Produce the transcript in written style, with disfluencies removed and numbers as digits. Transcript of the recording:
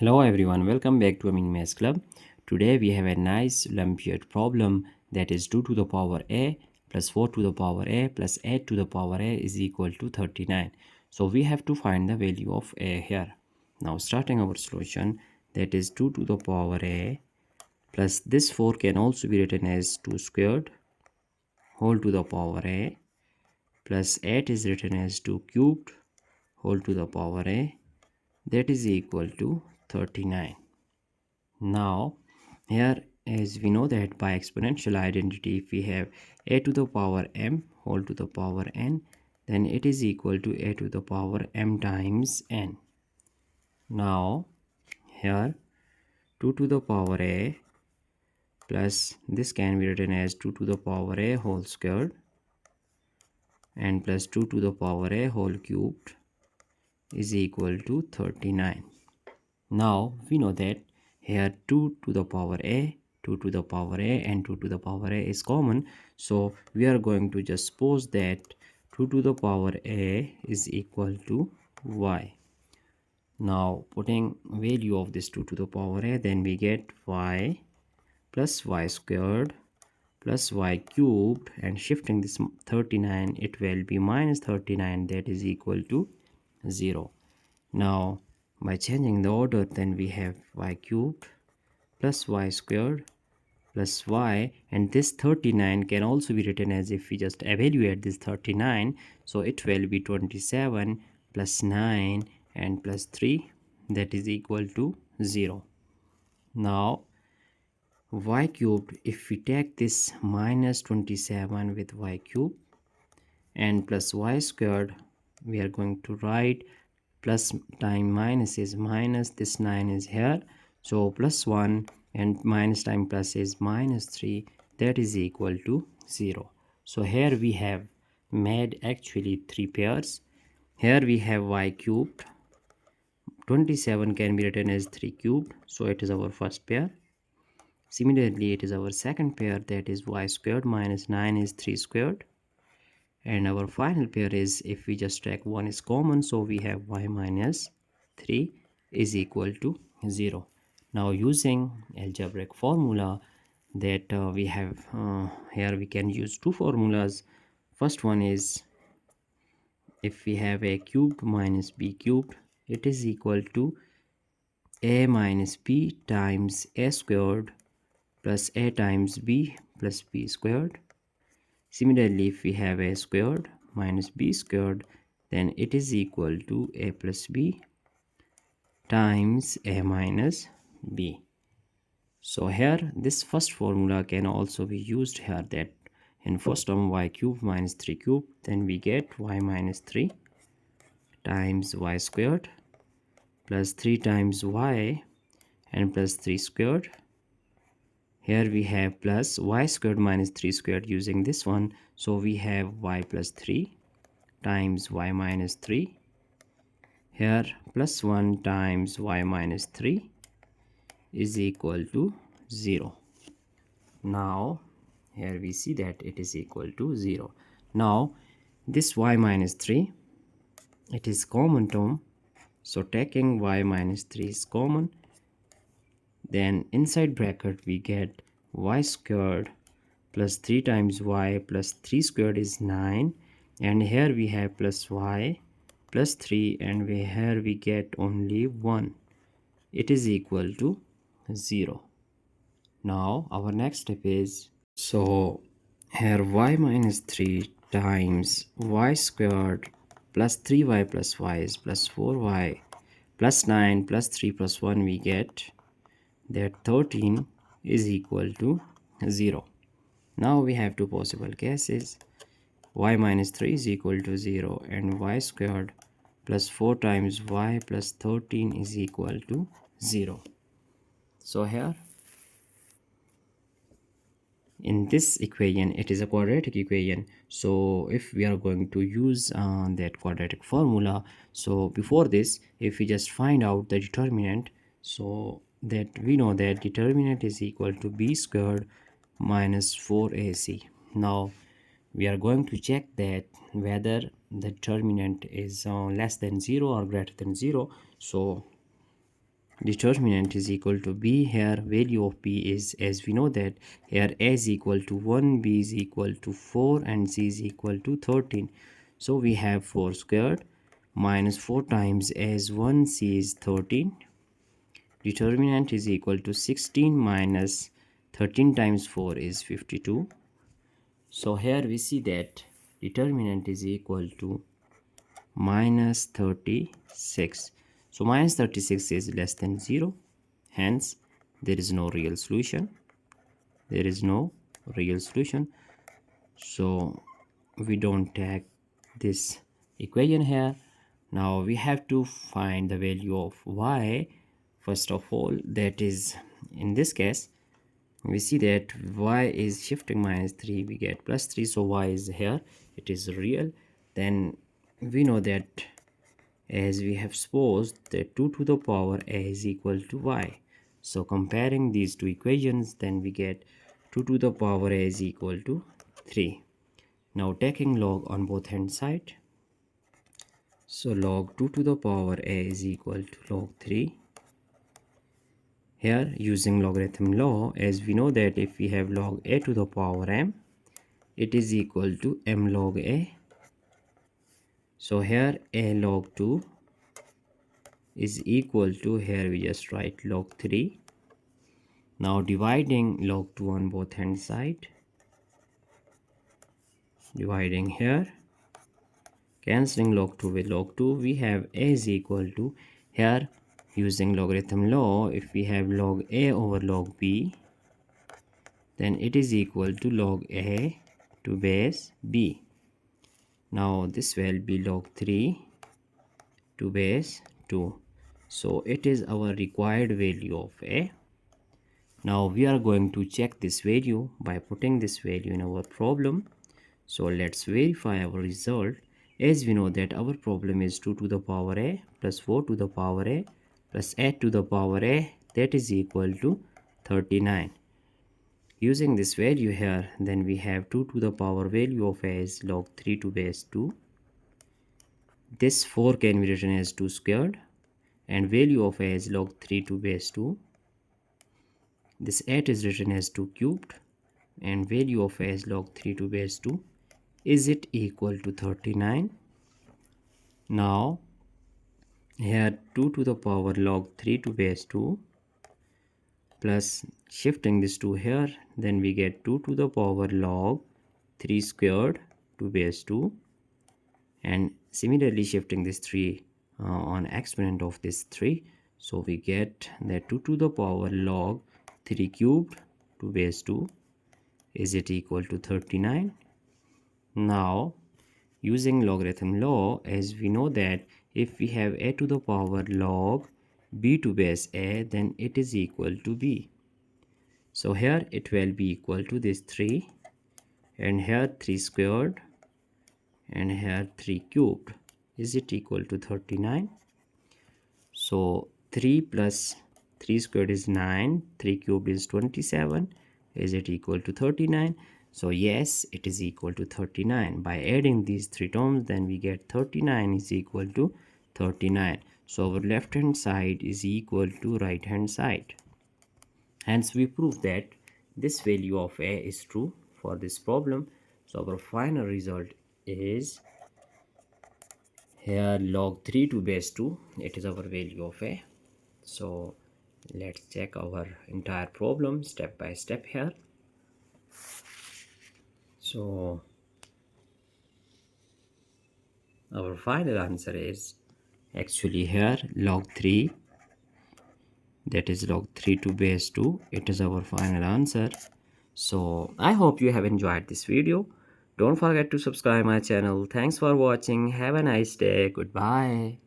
Hello everyone, welcome back to Amin Maths Club. Today we have a nice Olympiad problem that is 2 to the power a plus 4 to the power a plus 8 to the power a is equal to 39. So we have to find the value of a here. Now starting our solution, that is 2 to the power a plus this 4 can also be written as 2 squared whole to the power a plus 8 is written as 2 cubed whole to the power a, that is equal to 39. Now here, as we know that by exponential identity, if we have a to the power m whole to the power n, then it is equal to a to the power m times n. Now here 2 to the power a plus this can be written as 2 to the power a whole squared and plus 2 to the power a whole cubed is equal to 39. Now we know that here 2 to the power a, 2 to the power a and 2 to the power a is common. So we are going to just suppose that 2 to the power a is equal to y. Now putting value of this 2 to the power a, then we get y plus y squared plus y cubed, and shifting this 39, it will be minus 39, that is equal to 0. Now by changing the order, then we have y cubed plus y squared plus y, and this 39 can also be written as, if we just evaluate this 39, so it will be 27 plus 9 and plus 3, that is equal to 0. Now y cubed, if we take this minus 27 with y cubed and plus y squared, we are going to write plus time minus is minus, this 9 is here, so plus 1, and minus time plus is minus 3, that is equal to 0. So here we have made actually 3 pairs. Here we have y cubed, 27 can be written as 3 cubed, so it is our first pair. Similarly, it is our second pair, that is y squared minus 9 is 3 squared. And our final pair is, if we just take 1 is common, so we have y minus 3 is equal to 0. Now using algebraic formula that we have here, we can use two formulas. First one is, if we have a cubed minus b cubed, it is equal to a minus b times a squared plus a times b plus b squared. Similarly, if we have a squared minus b squared, then it is equal to a plus b times a minus b. So here this first formula can also be used here, that in first term y cubed minus 3 cubed, then we get y minus 3 times y squared plus 3 times y and plus 3 squared. Here we have plus y squared minus 3 squared using this one, so we have y plus 3 times y minus 3. Here plus 1 times y minus 3 is equal to 0. Now here we see that it is equal to 0. Now this y minus 3, it is common term, so taking y minus 3 is common, then inside bracket we get y squared plus 3 times y plus 3 squared is 9, and here we have plus y plus 3, and here we get only 1, it is equal to 0. Now our next step is, so here y minus 3 times y squared plus 3y plus y is plus 4y plus 9 plus 3 plus 1, we get that 13 is equal to 0. Now we have two possible cases. Y minus 3 is equal to 0 and y squared plus 4 times y plus 13 is equal to 0. So here in this equation, it is a quadratic equation, so if we are going to use that quadratic formula, so before this, if we just find out the determinant, so that we know that determinant is equal to b squared minus 4ac. Now we are going to check that whether the determinant is less than 0 or greater than 0. So determinant is equal to b. Here value of b is, as we know that here a is equal to 1, b is equal to 4, and c is equal to 13. So we have 4 squared minus 4 times a is 1, c is 13. Determinant is equal to 16 minus 13 times 4 is 52. So here we see that determinant is equal to minus 36. So minus 36 is less than 0. Hence, there is no real solution. There is no real solution. So we don't take this equation here. Now we have to find the value of y. First of all, that is, in this case, we see that y is shifting minus 3, we get plus 3, so y is here, it is real. Then we know that, as we have supposed, that 2 to the power a is equal to y. So comparing these two equations, then we get 2 to the power a is equal to 3. Now taking log on both hand side, so log 2 to the power a is equal to log 3. Here, using logarithm law, as we know that if we have log a to the power m, it is equal to m log a. So here a log 2 is equal to, here we just write log 3. Now dividing log 2 on both hand side, dividing here, cancelling log 2 with log 2, we have a is equal to, here using logarithm law, if we have log a over log b, then it is equal to log a to base b. Now this will be log 3 to base 2. So it is our required value of a. Now we are going to check this value by putting this value in our problem. So let's verify our result. As we know that our problem is 2 to the power a plus 4 to the power a plus 8 to the power a, that is equal to 39. Using this value here, then we have 2 to the power value of a is log 3 to base 2. This 4 can be written as 2 squared, and value of a is log 3 to base 2. This 8 is written as 2 cubed, and value of a is log 3 to base 2. Is it equal to 39? Now here 2 to the power log 3 to base 2 plus shifting this 2 here, then we get 2 to the power log 3 squared to base 2, and similarly shifting this 3 on exponent of this 3, so we get that 2 to the power log 3 cubed to base 2. Is it equal to 39? Now using logarithm law, as we know that if we have a to the power log b to base a, then it is equal to b. So here it will be equal to this 3, and here 3 squared, and here 3 cubed. Is it equal to 39? So 3 plus 3 squared is 9, 3 cubed is 27. Is it equal to 39? So yes, it is equal to 39. By adding these three terms, then we get 39 is equal to 39. So our left hand side is equal to right hand side. Hence we prove that this value of a is true for this problem. So our final result is here log 3 to base 2. It is our value of a. So let's check our entire problem step by step here. So our final answer is actually here log 3, that is log 3 to base 2. It is our final answer. So I hope you have enjoyed this video. Don't forget to subscribe my channel. Thanks for watching. Have a nice day. Goodbye.